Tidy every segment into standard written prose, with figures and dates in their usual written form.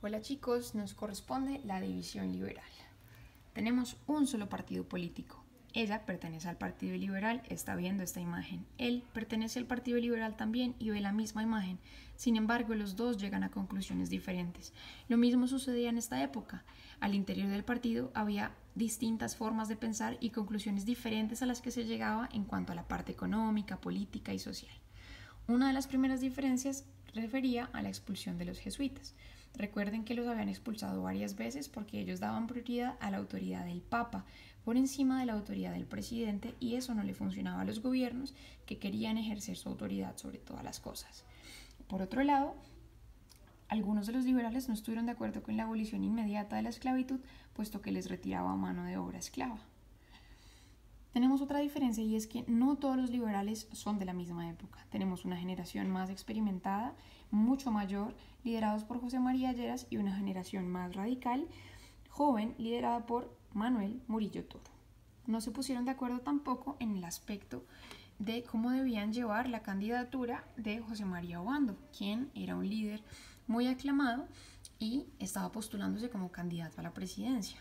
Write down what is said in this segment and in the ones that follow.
Hola chicos, nos corresponde la división liberal. Tenemos un solo partido político. Ella pertenece al Partido Liberal, está viendo esta imagen. Él pertenece al Partido Liberal también y ve la misma imagen. Sin embargo, los dos llegan a conclusiones diferentes. Lo mismo sucedía en esta época. Al interior del partido había distintas formas de pensar y conclusiones diferentes a las que se llegaba en cuanto a la parte económica, política y social. Una de las primeras diferencias refería a la expulsión de los jesuitas. Recuerden que los habían expulsado varias veces porque ellos daban prioridad a la autoridad del Papa por encima de la autoridad del presidente, y eso no le funcionaba a los gobiernos que querían ejercer su autoridad sobre todas las cosas. Por otro lado, algunos de los liberales no estuvieron de acuerdo con la abolición inmediata de la esclavitud, puesto que les retiraba mano de obra esclava. Tenemos otra diferencia, y es que no todos los liberales son de la misma época. Tenemos una generación más experimentada, mucho mayor, liderados por José María Lleras, y una generación más radical, joven, liderada por Manuel Murillo Toro. No se pusieron de acuerdo tampoco en el aspecto de cómo debían llevar la candidatura de José María Obando, quien era un líder muy aclamado y estaba postulándose como candidato a la presidencia.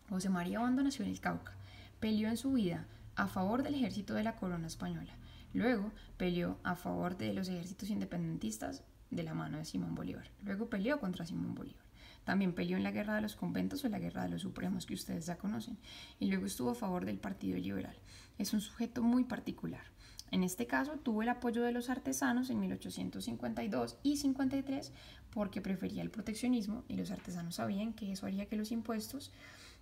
José María Obando nació en el Cauca. Peleó en su vida a favor del ejército de la corona española. Luego peleó a favor de los ejércitos independentistas de la mano de Simón Bolívar. Luego peleó contra Simón Bolívar. También peleó en la guerra de los conventos o la guerra de los supremos, que ustedes ya conocen. Y luego estuvo a favor del Partido Liberal. Es un sujeto muy particular. En este caso tuvo el apoyo de los artesanos en 1852 y 53 porque prefería el proteccionismo, y los artesanos sabían que eso haría que los impuestos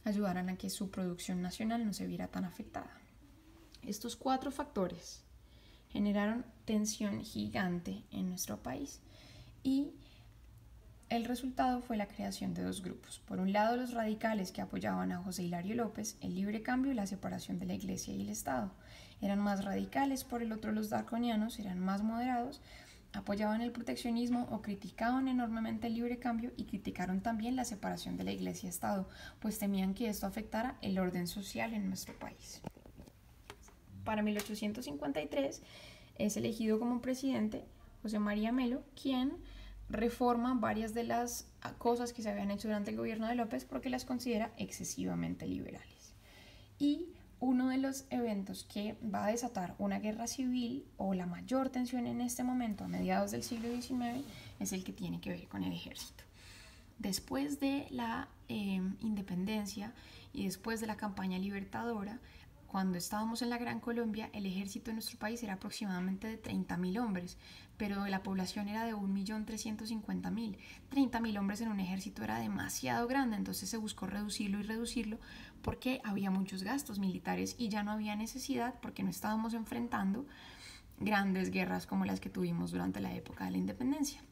ayudaran a que su producción nacional no se viera tan afectada. Estos cuatro factores generaron tensión gigante en nuestro país, y el resultado fue la creación de dos grupos. Por un lado, los radicales, que apoyaban a José Hilario López, el libre cambio y la separación de la Iglesia y el Estado. Eran más radicales. Por el otro, los draconianos eran más moderados, apoyaban el proteccionismo o criticaban enormemente el libre cambio, y criticaron también la separación de la Iglesia y Estado, pues temían que esto afectara el orden social en nuestro país. Para 1853 es elegido como presidente José María Melo, quien reforma varias de las cosas que se habían hecho durante el gobierno de López porque las considera excesivamente liberales. Y uno de los eventos que va a desatar una guerra civil o la mayor tensión en este momento, a mediados del siglo XIX, es el que tiene que ver con el ejército. Después de la independencia y después de la campaña libertadora, cuando estábamos en la Gran Colombia, el ejército de nuestro país era aproximadamente de 30.000 hombres, pero la población era de 1.350.000. 30.000 hombres en un ejército era demasiado grande, entonces se buscó reducirlo porque había muchos gastos militares y ya no había necesidad, porque no estábamos enfrentando grandes guerras como las que tuvimos durante la época de la independencia.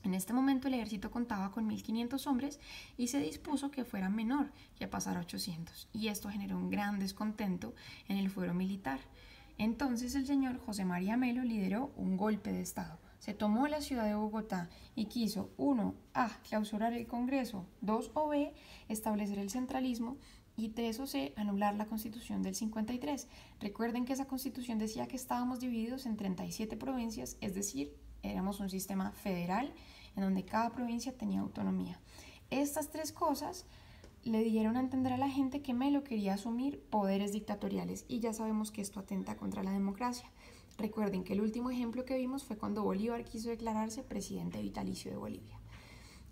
En este momento el ejército contaba con 1.500 hombres y se dispuso que fuera menor, que pasara a 800, y esto generó un gran descontento en el fuero militar. Entonces el señor José María Melo lideró un golpe de Estado. Se tomó la ciudad de Bogotá y quiso: 1. Clausurar el Congreso; 2. B. Establecer el centralismo; y 3. C. Anular la Constitución del 53. Recuerden que esa Constitución decía que estábamos divididos en 37 provincias, es decir, éramos un sistema federal en donde cada provincia tenía autonomía. Estas tres cosas le dieron a entender a la gente que Melo quería asumir poderes dictatoriales, y ya sabemos que esto atenta contra la democracia. Recuerden que el último ejemplo que vimos fue cuando Bolívar quiso declararse presidente vitalicio de Bolivia.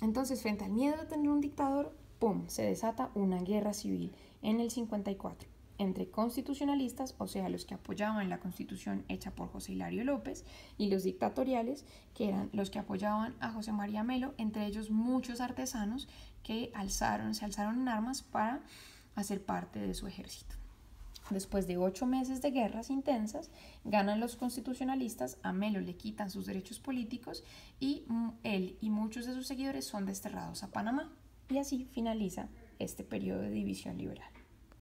Entonces, frente al miedo de tener un dictador, ¡pum!, se desata una guerra civil en el 54 entre constitucionalistas, o sea, los que apoyaban la constitución hecha por José Hilario López, y los dictatoriales, que eran los que apoyaban a José María Melo, entre ellos muchos artesanos que se alzaron en armas para hacer parte de su ejército. Después de 8 meses de guerras intensas, ganan los constitucionalistas, a Melo le quitan sus derechos políticos, y él y muchos de sus seguidores son desterrados a Panamá. Y así finaliza este periodo de división liberal.